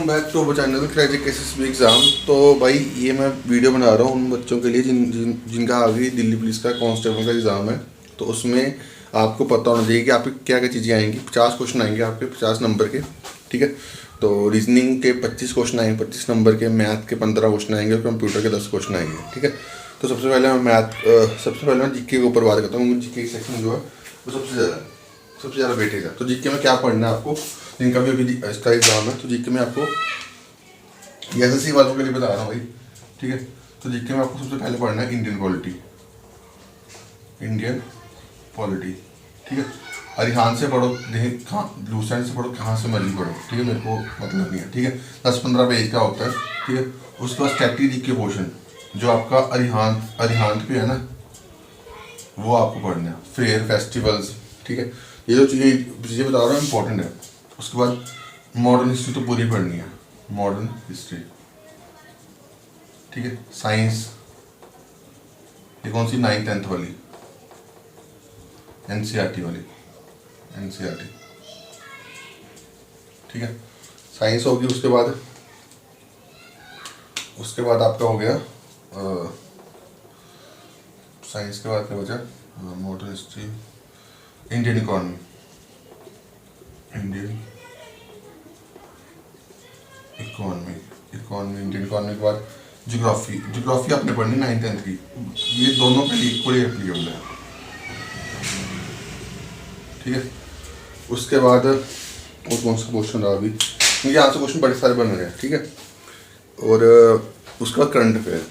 Welcome back to our channel crack SSB exam. तो भाई ये मैं वीडियो बना रहा हूँ उन बच्चों के लिए जिनका आगे दिल्ली पुलिस का कांस्टेबल का एग्ज़ाम है। तो उसमें आपको पता होना चाहिए कि आपकी क्या क्या चीज़ें आएंगी। 50 क्वेश्चन आएंगे आपके 50 नंबर के, ठीक है। तो रीजनिंग के 25 क्वेश्चन आएंगे 25 नंबर के, मैथ के 15 क्वेश्चन आएंगे और कंप्यूटर के 10 क्वेश्चन आएंगे, ठीक है। तो सबसे पहले मैं जीके के ऊपर बात करता हूँ। जीके सेक्शन जो है वो सबसे ज़्यादा वेटेज है। तो जीके में क्या पढ़ना है आपको, जिनका भी अभी इसका एग्ज़ाम है। तो जीके में आपको एसएससी वालों के लिए बता रहा हूँ भाई, ठीक है। तो जीके में आपको सबसे पहले पढ़ना है इंडियन पॉलिटी, ठीक है। अरिहान से पढ़ो, कहाँ लूसेंट से पढ़ो, कहाँ से मर्जी पढ़ो, ठीक है। मेरे को मतलब नहीं है, ठीक है। 10-15 पेज का होता है, ठीक है। उसके बाद स्ट्रैटेजी के पोर्शन जो आपका अरिहान पे है ना, वो आपको पढ़ना है। फेयर फेस्टिवल्स, ठीक है। ये जो चीज़ें बता रहा हूँ इंपॉर्टेंट है। उसके बाद मॉडर्न हिस्ट्री तो पूरी पढ़नी है, मॉडर्न हिस्ट्री, ठीक है। साइंस ये कौन सी 9th-10th वाली, एनसीईआरटी वाली, एनसीईआरटी, ठीक है। साइंस होगी। उसके बाद आपका हो गया साइंस के बाद क्या बचा, modern history, Indian economy Indian economy के बाद ज्योग्राफी आपने पढ़नी 9th-10th की। ये दोनों के लिए इक्वली एप्लीकेबल है, ठीक है। उसके बाद और कौन सा क्वेश्चन रहा अभी, क्योंकि यहाँ से क्वेश्चन बड़े सारे बन रहे हैं, ठीक है। और उसके बाद करंट अफेयर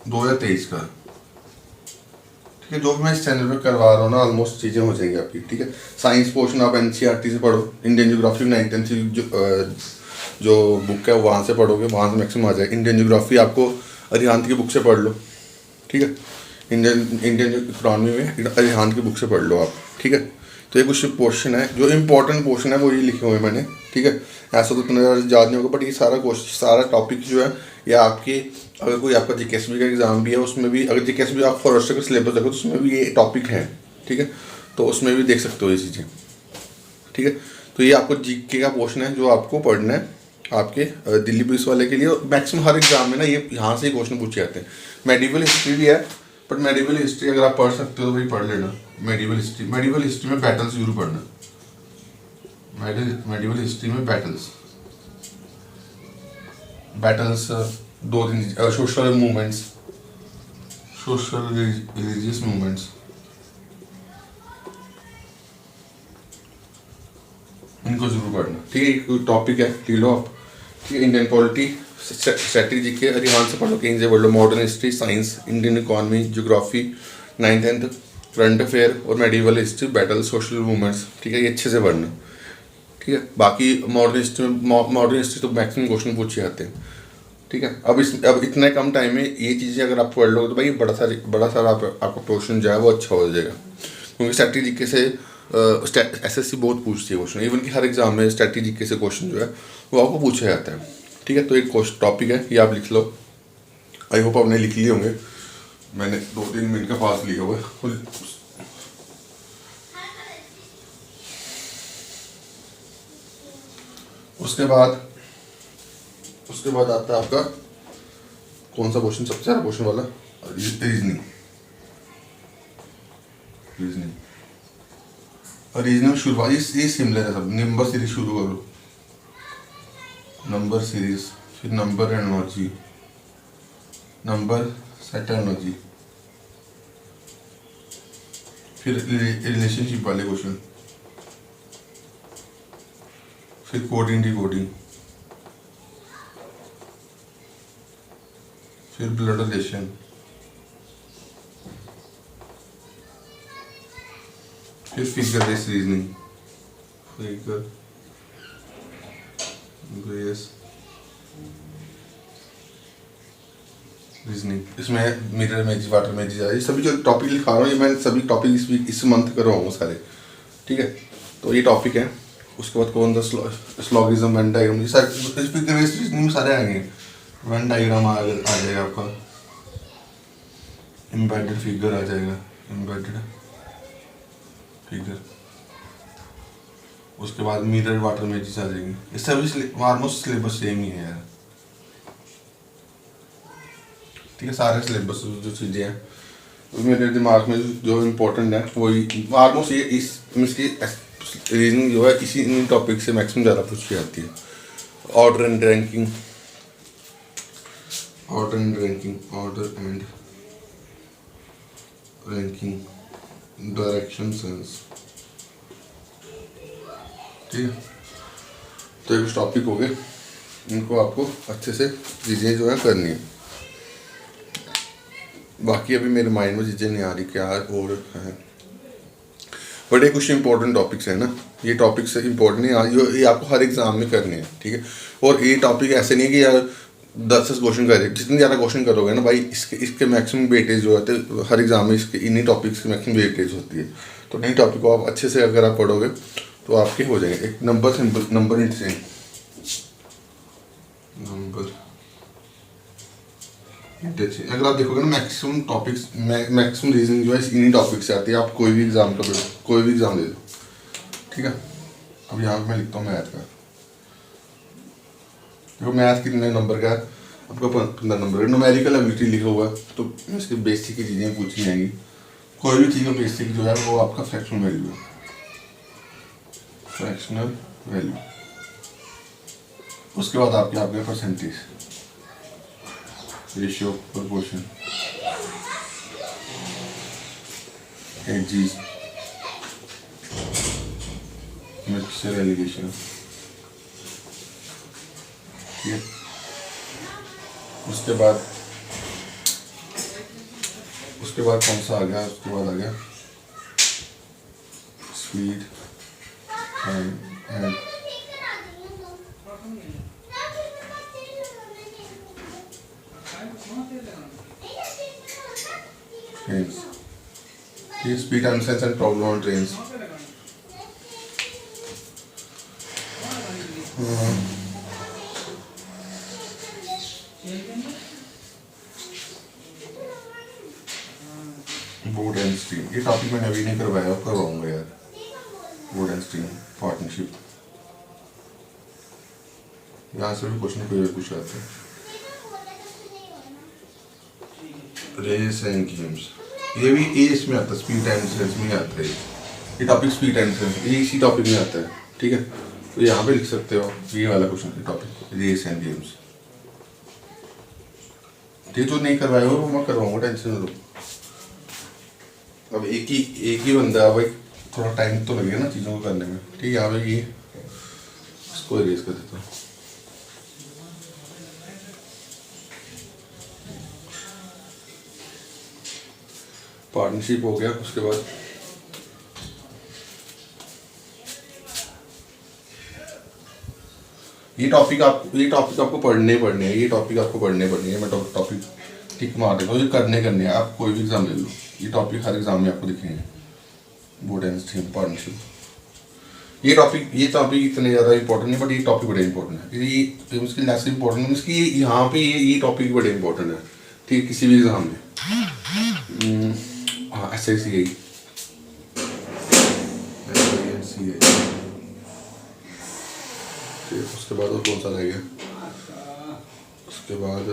2023 का, ठीक है। जो भी मैं इस चैनल पे करवा रहा हूँ ना, ऑलमोस्ट चीज़ें हो जाएंगी आपकी, ठीक है। साइंस पोर्शन आप एनसीईआरटी से पढ़ो, इंडियन ज्योग्राफी 9th-10th जो बुक है वहाँ से पढ़ोगे, वहाँ से मैक्सिमम आ जाएगा। इंडियन ज्योग्राफी आपको अरिहंत की बुक से पढ़ लो, ठीक है। इंडियन इकोनॉमी में अरिहंत की बुक से पढ़ लो आप, ठीक है। तो ये कुछ पोर्शन है जो इम्पोर्टेंट पोर्शन है, वो ये लिखे हुए मैंने, ठीक है। ऐसा तो इतना याद नहीं होगा, बट ये सारा टॉपिक जो है ये आपके, अगर कोई आपका जीकेएसबी का एग्ज़ाम भी है उसमें भी, अगर जीकेएसबी आप फॉरेस्टर का सिलेबस देखो तो उसमें भी ये टॉपिक है, ठीक है। तो उसमें भी देख सकते हो ये चीज़ें, ठीक है। तो ये आपको जीके का पोर्शन है जो आपको पढ़ना है आपके दिल्ली पुलिस वाले के लिए। मैक्सिमम हर एग्जाम में ना ये यहाँ से ही क्वेश्चन पूछे जाते हैं। मेडिवल हिस्ट्री भी है, बट मेडिवल हिस्ट्री अगर आप पढ़ सकते हो तो भाई पढ़ लेना। मेडिवल हिस्ट्री में बैटल्स जरूर पढ़ना। मेडिवल हिस्ट्री में battles 2-3 social movements, social religious movements, इनको जरूर पढ़ना, ठीक है। एक टॉपिक है, लिख लो आप, ठीक है। इंडियन पॉलिटी, स्ट्रैटेजी के अरिहान से पढ़ लो, कहीं से पढ़ लो। Modern history, science, Indian economy, geography 9th-10th, current affair और medieval history, battle, social movements, ठीक है। ये अच्छे से पढ़ना, ठीक है। बाकी मॉडर्न हिस्ट्री तो मैक्सिमम क्वेश्चन पूछे जाते हैं, ठीक है। अब इतने कम टाइम में ये चीज़ें अगर आप पढ़ लोगे तो भाई बड़ा सारा आपका क्वेश्चन जो है वो अच्छा हो जाएगा। क्योंकि स्ट्रैटेजी से एसएससी बहुत पूछती है क्वेश्चन, इवन कि हर एग्जाम में स्ट्रैटेजी से क्वेश्चन जो है वो आपको पूछा जाता है, ठीक है। तो एक टॉपिक है, ये आप लिख लो। आई होप आपने लिख लिए होंगे, मैंने 2-3 मिनट का पास लिया हुआ है। उसके बाद आता है आपका कौन सा क्वेश्चन, सबसे ज़्यादा क्वेश्चन वाला, रीजनिंग शुरुआत ये सिमिलर है सब। नंबर सीरीज शुरू करो, नंबर सीरीज, फिर number analogy, number set analogy, फिर रिलेशनशिप वाले क्वेश्चन, फिर कोडिंग डिकोडिंग, फिर ब्लड रिलेशन, फिर figure based reasoning, figure based reasoning. इसमें मिरर इमेज, वाटर इमेज, ये सभी जो टॉपिक लिखा रहा हूँ ये मैं सभी टॉपिक इस मंथ करवाऊँगा सारे, ठीक है। तो ये टॉपिक है। उसके बाद कौन सा स्लॉगिज्म, वेन डायग्राम, ये सारे फिगर बेस्ड रीजनिंग में सारे आएंगे। वेन डायग्राम आ जाएगा आपका, एम्बेडेड फिगर आ जाएगा, एम्बेडेड फिगर, उसके बाद मिरर वाटर इमेजेस आ जाएंगी। ये सभी ऑलमोस्ट सिलेबस सेम ही है यार, ठीक है। सारे सिलेबस जो चीज़ें हैं मेरे दिमाग में जो इम्पोर्टेंट है वही ऑलमोस्ट ये इसकी रीजनिंग जो है इसी इन टॉपिक से मैक्सिमम ज़्यादा पूछी जाती है। Order and ranking, order and ranking, direction sense, ठीक है। तो ये कुछ टॉपिक हो गए, इनको आपको अच्छे से चीज़ें जो है करनी है। बाकी अभी मेरे माइंड में चीज़ें नहीं आ रही क्या और है, बट ये कुछ इंपॉर्टेंट टॉपिक्स है ना, ये टॉपिक्स इंपॉर्टेंट नहीं, ये आपको हर एग्जाम में करने हैं, ठीक है। और ये टॉपिक ऐसे नहीं कि यार 10 क्वेश्चन करें, जितने ज़्यादा क्वेश्चन करोगे ना भाई इसके मैक्सिमम वेटेज जो होते हैं हर एग्जाम में, इसके इन्हीं टॉपिक्स की मैक्सिमम वेटेज होती है। तो इन्हीं टॉपिक को आप अच्छे से अगर आप पढ़ोगे तो आपके हो जाएंगे। एक नंबर अगर आप देखोगे ना मैक्सिमम टॉपिक्स, मैक्सिमम रीजनिंग जो है इन्हीं टॉपिक से आती है। आप कोई भी एग्जाम दे दो, ठीक है। अब यहाँ पे मैं लिखता हूँ मैथ का, देखो मैथ कितने नंबर का है आपका, 15 नंबर का। न्यूमेरिकल एबिलिटी लिखा हुआ है तो इसकी बेसिक की चीज़ें पूछी जाएंगी। कोई भी चीज़ का बेसिक जो है वो आपका फ्रैक्शनल वैल्यू है, फ्रैक्शनल वैल्यू। उसके बाद आपके percentage, ratio, proportion, ages, mixture, alligation, ठीक है। उसके बाद कौन सा आ गया, उसके बाद आ गया speed and trains, speed and sense and problem on trains. Board and stream, ये टॉपिक मैंने अभी नहीं करवाया, करवाऊंगा यार। बोर्ड एंड स्ट्रीम, पार्टनरशिप, यहाँ से भी क्वेश्चन कोई पूछ आते हैं। रेस एंड गेम्स, ये भी ये इसमें आता है, स्पीड एंड सेंस में आता है। ये टॉपिक स्पीड एंड सेंस ये इसी टॉपिक में आता है, ठीक है। तो यहाँ पे लिख सकते हो ये वाला question topic, race and games. ये जो नहीं करवाए हो वो मैं करवाऊंगा, टेंशन न लो। अब एक ही बंदा है भाई, थोड़ा टाइम तो लगेगा ना चीज़ों को करने में, ठीक है। यहाँ पे ये इसको इरेज कर देता हूँ। पार्टनरशिप हो गया। उसके बाद ये टॉपिक आपको पढ़ने हैं, ये टॉपिक आपको पढ़ने हैं। मैं टॉपिक टिक मार देता हूँ, ये करने हैं। आप कोई भी एग्जाम ले लो, ये टॉपिक हर एग्जाम में आपको दिखेंगे। बोर्ड एंड स्ट्रीम, पार्टनरशिप, ये टॉपिक इतने ज़्यादा इंपॉर्टेंट नहीं, बट ये टॉपिक बड़े इंपॉर्टेंट है। ये उसकी लेस इंपॉर्टेंट है, इसकी यहाँ पे ये टॉपिक बड़े इंपॉर्टेंट है, ठीक है, किसी भी एग्जाम में। हाँ, SICI, उसके बाद और कौन सा रह गया, उसके बाद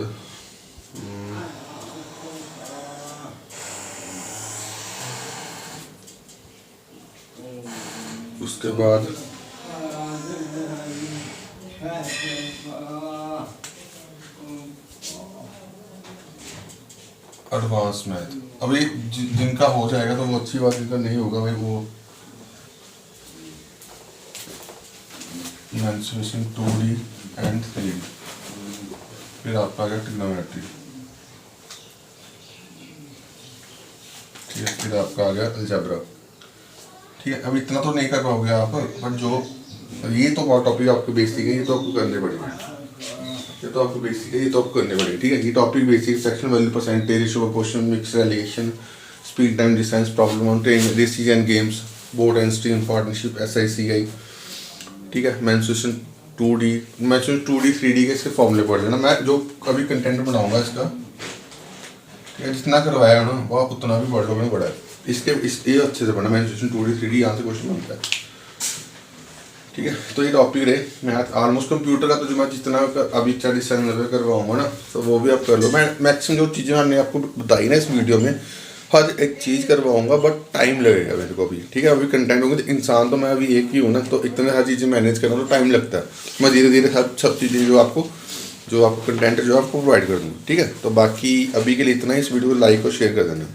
एडवांस मैथ। अब ये जिनका हो जाएगा तो वो अच्छी बात, जिनका नहीं होगा भाई वो मेंसुरेशन 2D एंड 3D, फिर आपका आ गया ट्रिग्नोमेट्री, ठीक है, फिर आपका आ गया अलजेब्रा, ठीक है। अब इतना तो नहीं कर पाओगे आप, बट जो ये तो टॉपिक आपके बेसिक है, ये तो आपको करने पड़ेगा, ये तो आपको बेसिक है, ये तो आपको करने पड़ेगा, ठीक है। ये topic basic, section value, percentage, ratio, proportion, mixer, alligation, speed time distance, problem on train, races and games, board and stream, partnership, SICI, ठीक है। मेंसुरेशन 2D 3D के इसके फॉर्मूले पढ़ लेना। मैं जो अभी कंटेंट बनाऊंगा इसका, ठीक है, जितना करवाया ना वो आप उतना भी पढ़ लोगे, बड़ा है, ये अच्छे से पढ़ना, मेंस्ट्रुएशन 2D 3D यहाँ से क्वेश्चन बनता है, ठीक है। तो ये टॉपिक रहे मैथ ऑलमोस्ट। कंप्यूटर का तो जो मैं जितना अभी 40 चैनल पे करवाऊंगा ना, तो वो भी आप कर लो। मैं मैक्सिमम जो चीज़ें मैंने आपको बताई ना इस वीडियो में, हर एक चीज़ करवाऊंगा, बट टाइम लगेगा मेरे को अभी, ठीक है। अभी कंटेंट होंगे तो इंसान तो मैं अभी एक ही हूँ ना, तो इतने हर चीज़ें मैनेज करना तो टाइम लगता है। मैं धीरे धीरे सब चीज़ें जो आपको कंटेंट जो आपको प्रोवाइड कर दूँगा, ठीक है। तो बाकी अभी के लिए इतना ही। इस वीडियो को लाइक और शेयर कर देना।